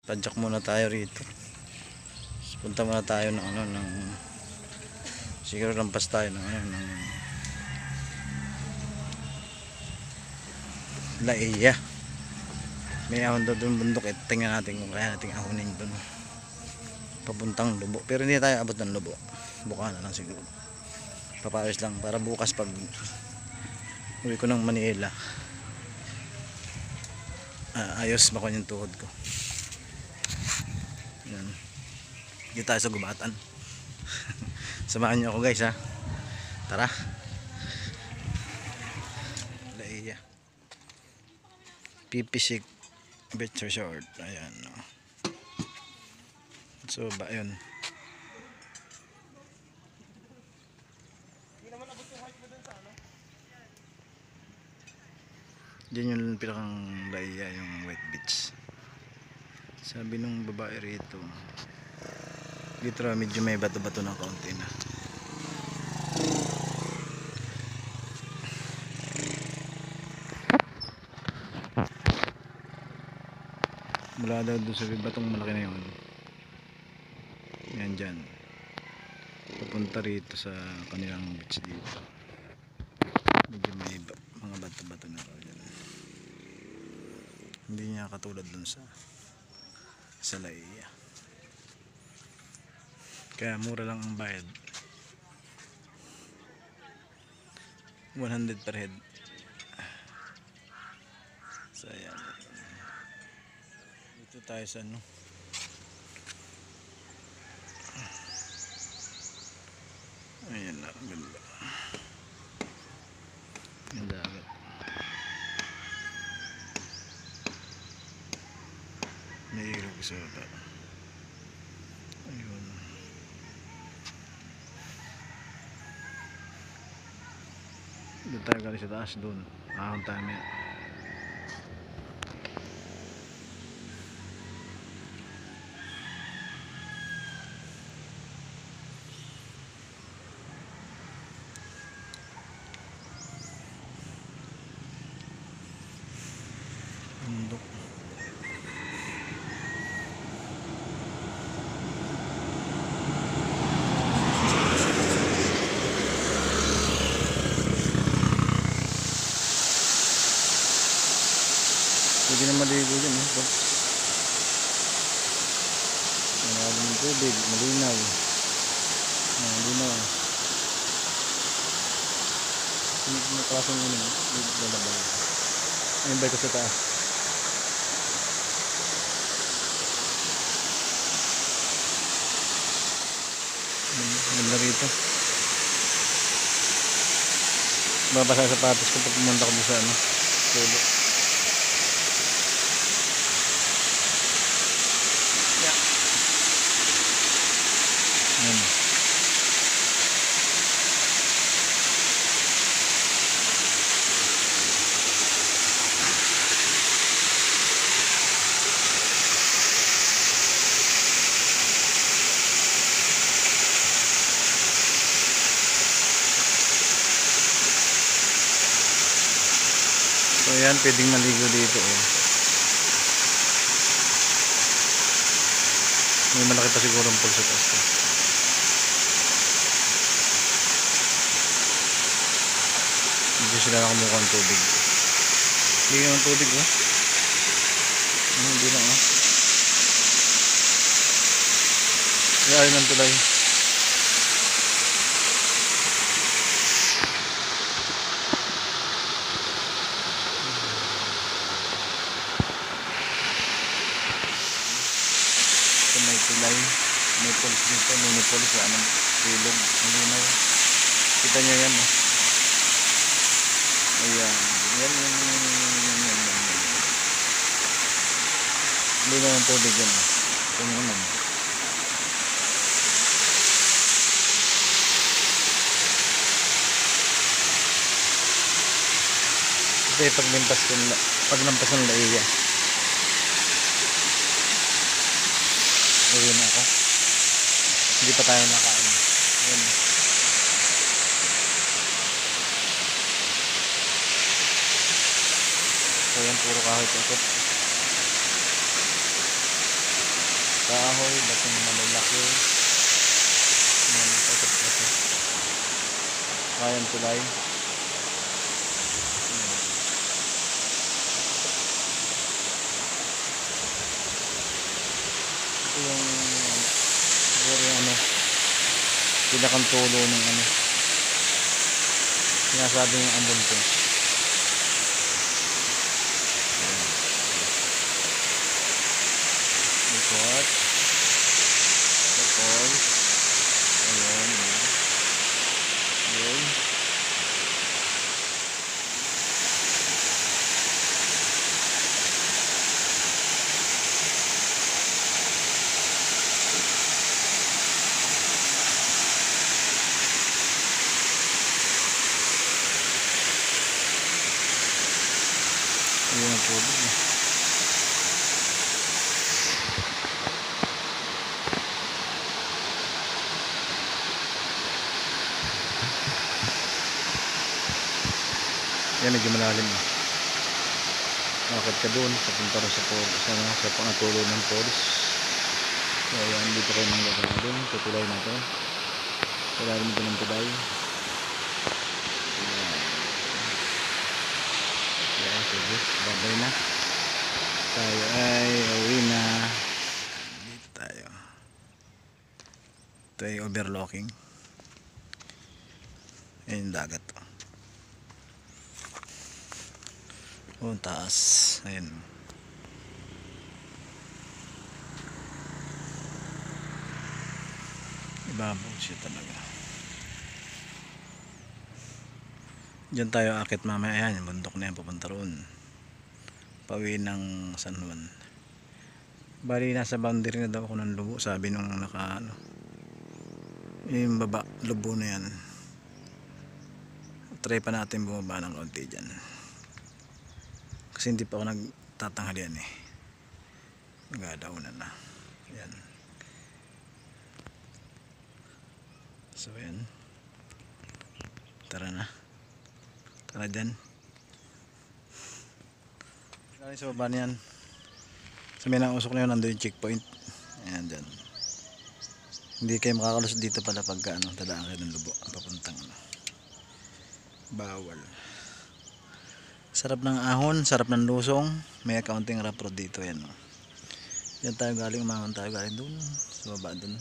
Tadyak muna tayo rito. Punta muna tayo ng siguro lampas tayo ng Laia. May ahon doon bundok, tingnan natin kung kaya nating ahonin doon papuntang Lubo, pero hindi tayo abot ng Lubo, buka na lang siguro, papayos lang para bukas pag uwi ko ng Manila, ayos makuha yung tuhod ko. Yan. Hindi tayo sa gubatan. Samahan nyo ako guys ha. Tara. Laia Pipisik Beach Resort. Ayan. So ba yun. Diyan yung pinakang Laia, yung White Beach. Sabi nung babae rito, dito medyo may bato-bato ng kaunti na. Mula daw doon sa batong malaki na yun, yan dyan papunta rito sa kanilang beach dito. Medyo may mga bato-bato na yan. Hindi niya katulad dun sa Laia, kaya mura lang ang bayad, 100 per head. So ayan, dito tayo sa ayan na, ganda yung dagat. May ilog sa baba. Ayun, doon tayo galing sa taas, doon ahon tayo may bundok. Pwede na maligo dyan malalim yung tubig, malinaw. Malinaw. Nakasang lalabay. Ayun ba ito sa taas? Ganda rito. Babasa sa sapatos ko pag pumunta ko sa tulo. So yan, pwedeng maligo dito May malaki pa siguro ang pool sa taas ko. Hindi sila nakumuha ng tubig. Hindi naman tubig hindi na Kaya ng tulay. May tulay, may polis dito, may polis sa ilog, malinaw. Kita nyo yan ayan, yan hindi na ng tubig yan ito naman. Ito paglampas ng Laia. Uwi na ako. Hindi pa tayo nakain. Ayan. So yan, puro kahoy ikot. kahoy, bato na malalaki. Yan, ito. Kayan tulay. Ito yung siguro yung pinakang tulo ng sinasabi yung ambon ko. Likod. Tapos ayan. Ayan. Ayan ang tubig eh. Yan, medyo malalim eh. Makakad ka doon, papunta rin sa pangatulo ng polis. So ayan, dito kayo manggagawa doon, tutulay na ito. Kailangan dito ng tulay. Ayan, sige, babay na. Tayo ay uwi na. Dito tayo. Ito ay overlooking. Ayan yung dagat. Oh, taas. Ayan. Ibabaw siya talaga. Diyan tayo akit mamaya. Ayan, yung bundok na yan, papunta roon. Pauwi ng San Juan. Bali, nasa boundary na daw ako ng Lubo. Sabi nung yung baba, Lubo na yan. Try pa natin bumaba ng konti dyan. Kasi hindi pa ako nagtatanghalian eh. Nagadauna na. Ayan. So ayan. Tara na. Tara dyan. Kali sa baba niyan. Sa may nang usok na yun, nandun yung checkpoint. Ayan dyan. Hindi kayo makakalusot dito pala pagka tadaan kayo ng Lubo. Papuntang bawal. Sarap ng ahon, sarap ng lusong. May accounting rough road dito. Ayan o. Yan tayo galing, umangon tayo galing dun. Sa baba dun.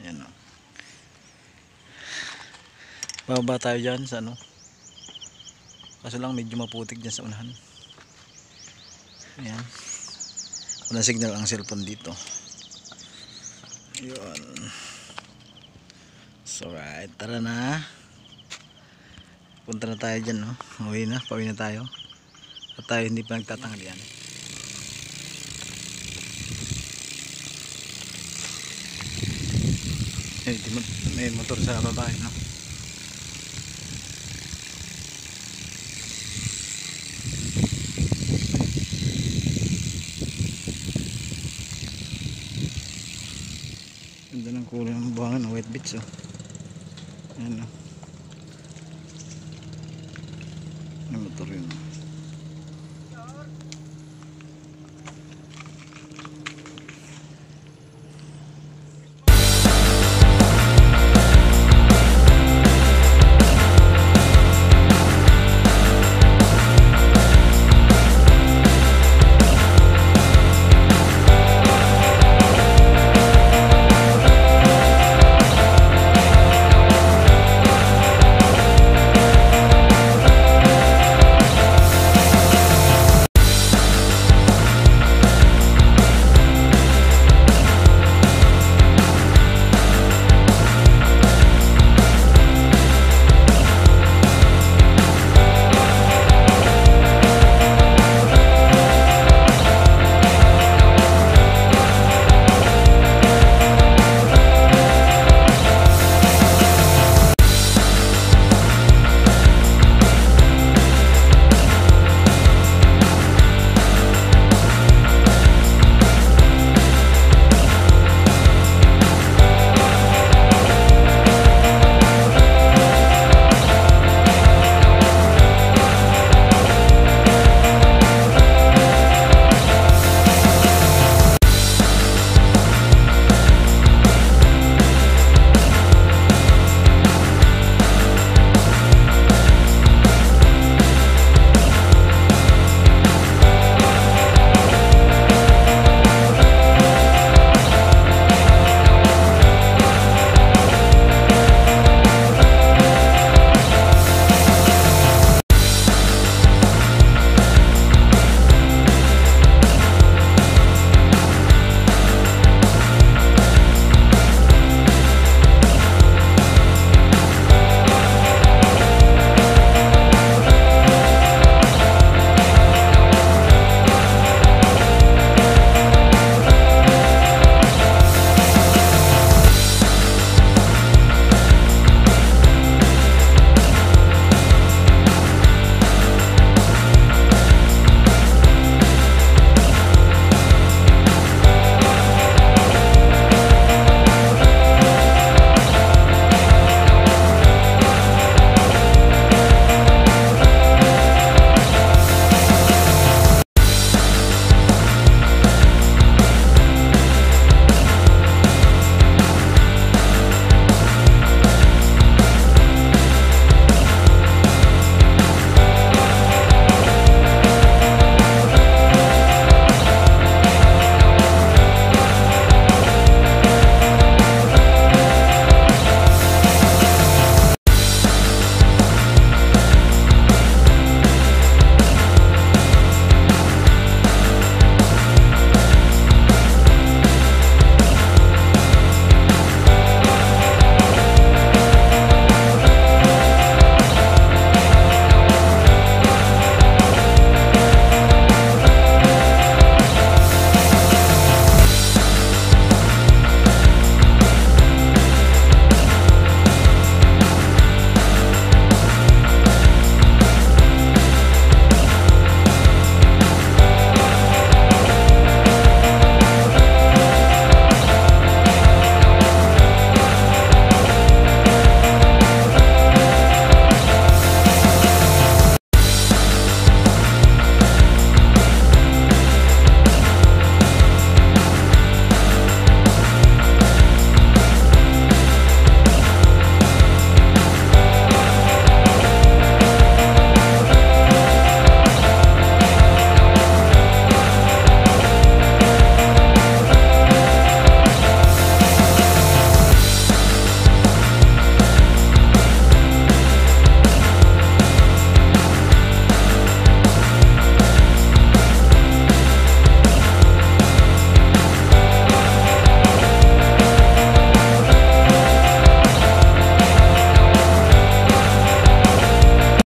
Ayan o. Bababa tayo dyan sa kaso lang medyo maputik dyan sa unahan. Ayan. Walang signal ang cellphone dito. Yun. So right, tara na. Punta na tayo dyan, no? Uwi na, pauwi na tayo. At tayo hindi pa nagtatanghalian. May motor sa babae, no? Ganda ng kulay ng buhangin, white beach, oh. Ayan, no? May motor yun.